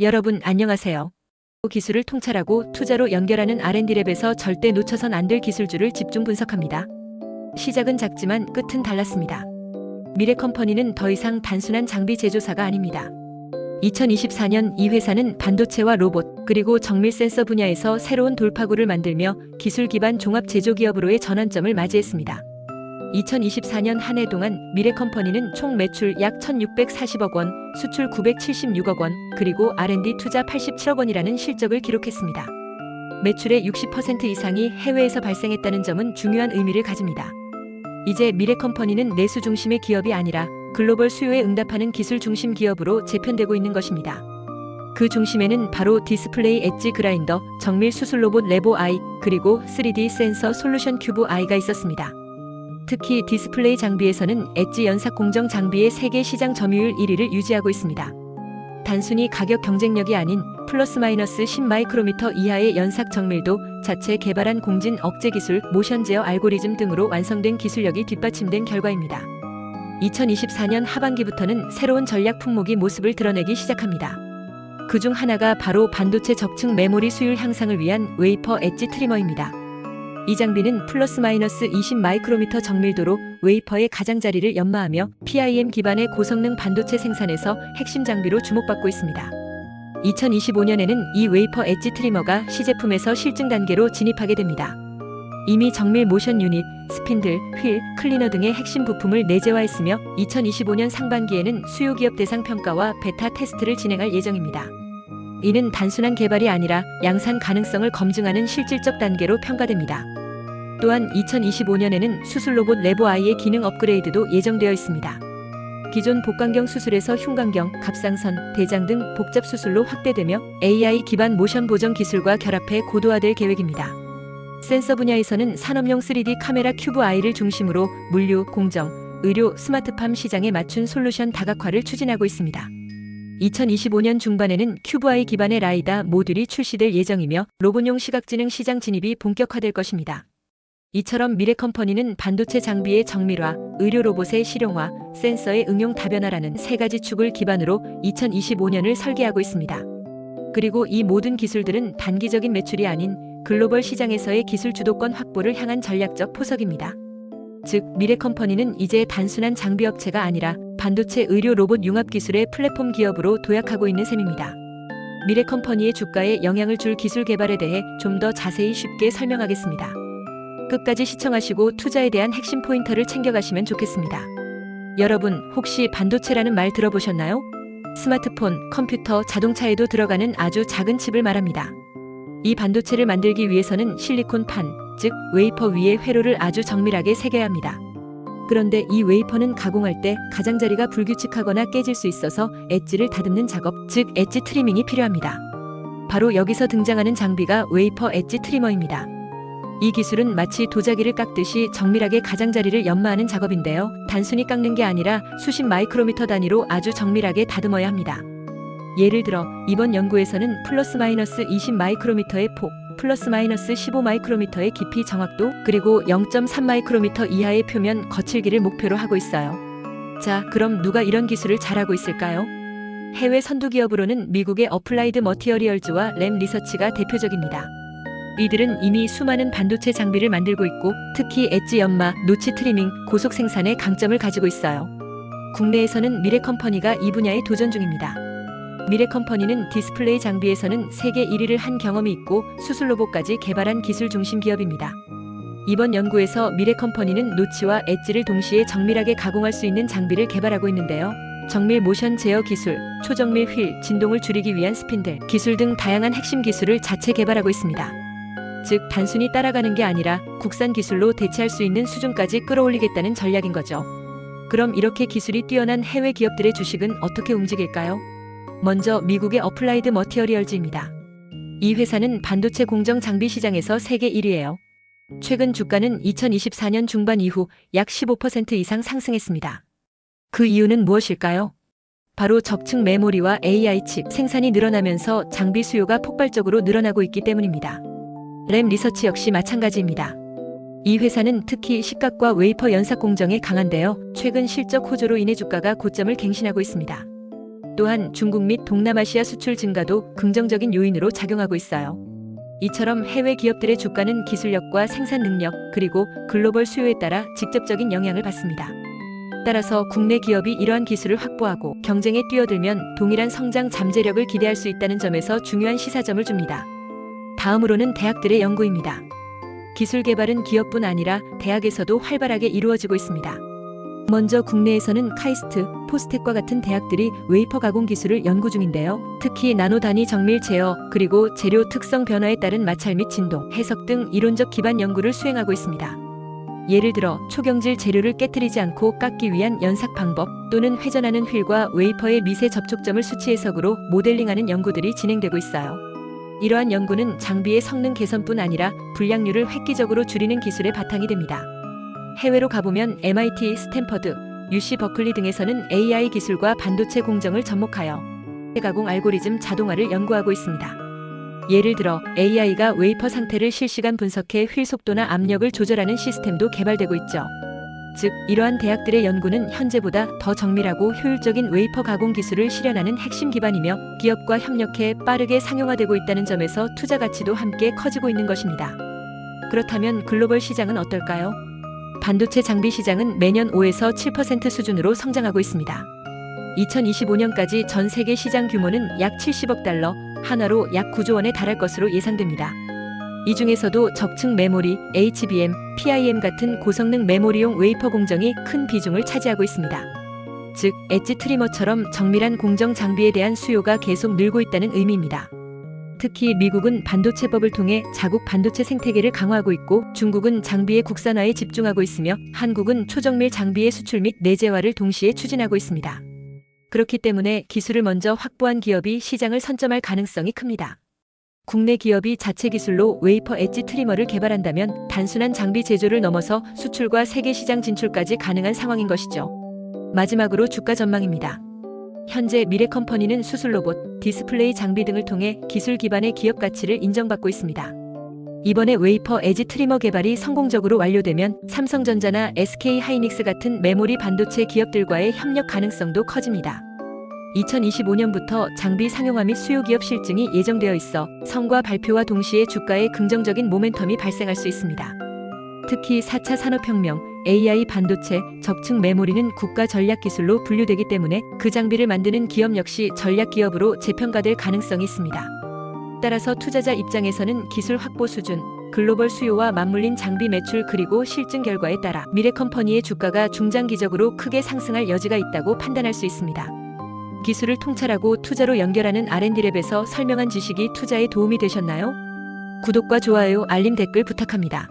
여러분 안녕하세요. 기술을 통찰하고 투자로 연결하는 R&D랩에서 절대 놓쳐선 안 될 기술주를 집중 분석합니다. 시작은 작지만 끝은 달랐습니다. 미래컴퍼니는 더 이상 단순한 장비 제조사가 아닙니다. 2024년 이 회사는 반도체와 로봇, 그리고 정밀 센서 분야에서 새로운 돌파구를 만들며 기술 기반 종합 제조기업으로의 전환점을 맞이했습니다. 2024년 한 해 동안 미래컴퍼니는 총 매출 약 1,640억 원, 수출 976억 원, 그리고 R&D 투자 87억 원이라는 실적을 기록했습니다. 매출의 60% 이상이 해외에서 발생했다는 점은 중요한 의미를 가집니다. 이제 미래컴퍼니는 내수 중심의 기업이 아니라 글로벌 수요에 응답하는 기술 중심 기업으로 재편되고 있는 것입니다. 그 중심에는 바로 디스플레이 엣지 그라인더, 정밀 수술 로봇 레보 I, 그리고 3D 센서 솔루션 큐브 I가 있었습니다. 특히 디스플레이 장비에서는 엣지 연삭 공정 장비의 세계 시장 점유율 1위를 유지하고 있습니다. 단순히 가격 경쟁력이 아닌 플러스 마이너스 10 마이크로미터 이하의 연삭 정밀도, 자체 개발한 공진 억제 기술, 모션 제어 알고리즘 등으로 완성된 기술력이 뒷받침된 결과입니다. 2024년 하반기부터는 새로운 전략 품목이 모습을 드러내기 시작합니다. 그중 하나가 바로 반도체 적층 메모리 수율 향상을 위한 웨이퍼 엣지 트리머입니다. 이 장비는 플러스 마이너스 20 마이크로미터 정밀도로 웨이퍼의 가장자리를 연마하며 PIM 기반의 고성능 반도체 생산에서 핵심 장비로 주목받고 있습니다. 2025년에는 이 웨이퍼 엣지 트리머가 시제품에서 실증 단계로 진입하게 됩니다. 이미 정밀 모션 유닛, 스핀들, 휠, 클리너 등의 핵심 부품을 내재화했으며 2025년 상반기에는 수요 기업 대상 평가와 베타 테스트를 진행할 예정입니다. 이는 단순한 개발이 아니라 양산 가능성을 검증하는 실질적 단계로 평가됩니다. 또한 2025년에는 수술 로봇 레보 I의 기능 업그레이드도 예정되어 있습니다. 기존 복강경 수술에서 흉곽경, 갑상선, 대장 등 복잡 수술로 확대되며 AI 기반 모션 보정 기술과 결합해 고도화될 계획입니다. 센서 분야에서는 산업용 3D 카메라 큐브 I를 중심으로 물류, 공정, 의료, 스마트팜 시장에 맞춘 솔루션 다각화를 추진하고 있습니다. 2025년 중반에는 큐브 I 기반의 라이다 모듈이 출시될 예정이며 로봇용 시각지능 시장 진입이 본격화될 것입니다. 이처럼 미래컴퍼니는 반도체 장비의 정밀화, 의료 로봇의 실용화, 센서의 응용 다변화라는 세 가지 축을 기반으로 2025년을 설계하고 있습니다. 그리고 이 모든 기술들은 단기적인 매출이 아닌 글로벌 시장에서의 기술 주도권 확보를 향한 전략적 포석입니다. 즉, 미래컴퍼니는 이제 단순한 장비 업체가 아니라 반도체 의료 로봇 융합 기술의 플랫폼 기업으로 도약하고 있는 셈입니다. 미래컴퍼니의 주가에 영향을 줄 기술 개발에 대해 좀 더 자세히 쉽게 설명하겠습니다. 끝까지 시청하시고 투자에 대한 핵심 포인터를 챙겨가시면 좋겠습니다. 여러분, 혹시 반도체라는 말 들어보셨나요? 스마트폰, 컴퓨터, 자동차에도 들어가는 아주 작은 칩을 말합니다. 이 반도체를 만들기 위해서는 실리콘판, 즉 웨이퍼 위에 회로를 아주 정밀하게 새겨야 합니다. 그런데 이 웨이퍼는 가공할 때 가장자리가 불규칙하거나 깨질 수 있어서 엣지를 다듬는 작업, 즉 엣지 트리밍이 필요합니다. 바로 여기서 등장하는 장비가 웨이퍼 엣지 트리머입니다. 이 기술은 마치 도자기를 깎듯이 정밀하게 가장자리를 연마하는 작업인데요. 단순히 깎는 게 아니라 수십 마이크로미터 단위로 아주 정밀하게 다듬어야 합니다. 예를 들어 이번 연구에서는 플러스 마이너스 20 마이크로미터의 폭, 플러스 마이너스 15 마이크로미터의 깊이 정확도, 그리고 0.3 마이크로미터 이하의 표면 거칠기를 목표로 하고 있어요. 자, 그럼 누가 이런 기술을 잘하고 있을까요? 해외 선두 기업으로는 미국의 어플라이드 머티어리얼즈와 램 리서치가 대표적입니다. 이들은 이미 수많은 반도체 장비를 만들고 있고 특히 엣지 연마, 노치 트리밍, 고속 생산에 강점을 가지고 있어요. 국내에서는 미래컴퍼니가 이 분야에 도전 중입니다. 미래컴퍼니는 디스플레이 장비에서는 세계 1위를 한 경험이 있고 수술 로봇까지 개발한 기술 중심 기업입니다. 이번 연구에서 미래컴퍼니는 노치와 엣지를 동시에 정밀하게 가공할 수 있는 장비를 개발하고 있는데요. 정밀 모션 제어 기술, 초정밀 휠, 진동을 줄이기 위한 스핀들, 기술 등 다양한 핵심 기술을 자체 개발하고 있습니다. 즉, 단순히 따라가는 게 아니라 국산 기술로 대체할 수 있는 수준까지 끌어올리겠다는 전략인 거죠. 그럼 이렇게 기술이 뛰어난 해외 기업들의 주식은 어떻게 움직일까요? 먼저 미국의 어플라이드 머티어리얼즈입니다. 이 회사는 반도체 공정 장비 시장에서 세계 1위예요. 최근 주가는 2024년 중반 이후 약 15% 이상 상승했습니다. 그 이유는 무엇일까요? 바로 적층 메모리와 AI 칩 생산이 늘어나면서 장비 수요가 폭발적으로 늘어나고 있기 때문입니다. 램 리서치 역시 마찬가지입니다. 이 회사는 특히 식각과 웨이퍼 연삭 공정에 강한데요. 최근 실적 호조로 인해 주가가 고점을 갱신하고 있습니다. 또한 중국 및 동남아시아 수출 증가도 긍정적인 요인으로 작용하고 있어요. 이처럼 해외 기업들의 주가는 기술력과 생산 능력, 그리고 글로벌 수요에 따라 직접적인 영향을 받습니다. 따라서 국내 기업이 이러한 기술을 확보하고 경쟁에 뛰어들면 동일한 성장 잠재력을 기대할 수 있다는 점에서 중요한 시사점을 줍니다. 다음으로는 대학들의 연구입니다. 기술 개발은 기업뿐 아니라 대학에서도 활발하게 이루어지고 있습니다. 먼저 국내에서는 카이스트, 포스텍과 같은 대학들이 웨이퍼 가공 기술을 연구 중인데요. 특히 나노 단위 정밀 제어, 그리고 재료 특성 변화에 따른 마찰 및 진동, 해석 등 이론적 기반 연구를 수행하고 있습니다. 예를 들어 초경질 재료를 깨트리지 않고 깎기 위한 연삭 방법, 또는 회전하는 휠과 웨이퍼의 미세 접촉점을 수치 해석으로 모델링하는 연구들이 진행되고 있어요. 이러한 연구는 장비의 성능 개선뿐 아니라 불량률을 획기적으로 줄이는 기술의 바탕이 됩니다. 해외로 가보면 MIT, 스탠퍼드, UC 버클리 등에서는 AI 기술과 반도체 공정을 접목하여 가공 알고리즘 자동화를 연구하고 있습니다. 예를 들어 AI가 웨이퍼 상태를 실시간 분석해 휠 속도나 압력을 조절하는 시스템도 개발되고 있죠. 즉, 이러한 대학들의 연구는 현재보다 더 정밀하고 효율적인 웨이퍼 가공 기술을 실현하는 핵심 기반이며 기업과 협력해 빠르게 상용화되고 있다는 점에서 투자 가치도 함께 커지고 있는 것입니다. 그렇다면 글로벌 시장은 어떨까요? 반도체 장비 시장은 매년 5에서 7% 수준으로 성장하고 있습니다. 2025년까지 전 세계 시장 규모는 약 70억 달러, 한화로 약 9조 원에 달할 것으로 예상됩니다. 이 중에서도 적층 메모리, HBM, PIM 같은 고성능 메모리용 웨이퍼 공정이 큰 비중을 차지하고 있습니다. 즉, 엣지 트리머처럼 정밀한 공정 장비에 대한 수요가 계속 늘고 있다는 의미입니다. 특히 미국은 반도체법을 통해 자국 반도체 생태계를 강화하고 있고 중국은 장비의 국산화에 집중하고 있으며 한국은 초정밀 장비의 수출 및 내재화를 동시에 추진하고 있습니다. 그렇기 때문에 기술을 먼저 확보한 기업이 시장을 선점할 가능성이 큽니다. 국내 기업이 자체 기술로 웨이퍼 엣지 트리머를 개발한다면 단순한 장비 제조를 넘어서 수출과 세계 시장 진출까지 가능한 상황인 것이죠. 마지막으로 주가 전망입니다. 현재 미래컴퍼니는 수술 로봇, 디스플레이 장비 등을 통해 기술 기반의 기업 가치를 인정받고 있습니다. 이번에 웨이퍼 엣지 트리머 개발이 성공적으로 완료되면 삼성전자나 SK하이닉스 같은 메모리 반도체 기업들과의 협력 가능성도 커집니다. 2025년부터 장비 상용화 및 수요 기업 실증이 예정되어 있어 성과 발표와 동시에 주가에 긍정적인 모멘텀이 발생할 수 있습니다. 특히 4차 산업혁명, AI 반도체, 적층 메모리는 국가 전략 기술로 분류되기 때문에 그 장비를 만드는 기업 역시 전략 기업으로 재평가될 가능성이 있습니다. 따라서 투자자 입장에서는 기술 확보 수준, 글로벌 수요와 맞물린 장비 매출 그리고 실증 결과에 따라 미래컴퍼니의 주가가 중장기적으로 크게 상승할 여지가 있다고 판단할 수 있습니다. 기술을 통찰하고 투자로 연결하는 R&D랩에서 설명한 지식이 투자에 도움이 되셨나요? 구독과 좋아요, 알림 댓글 부탁합니다.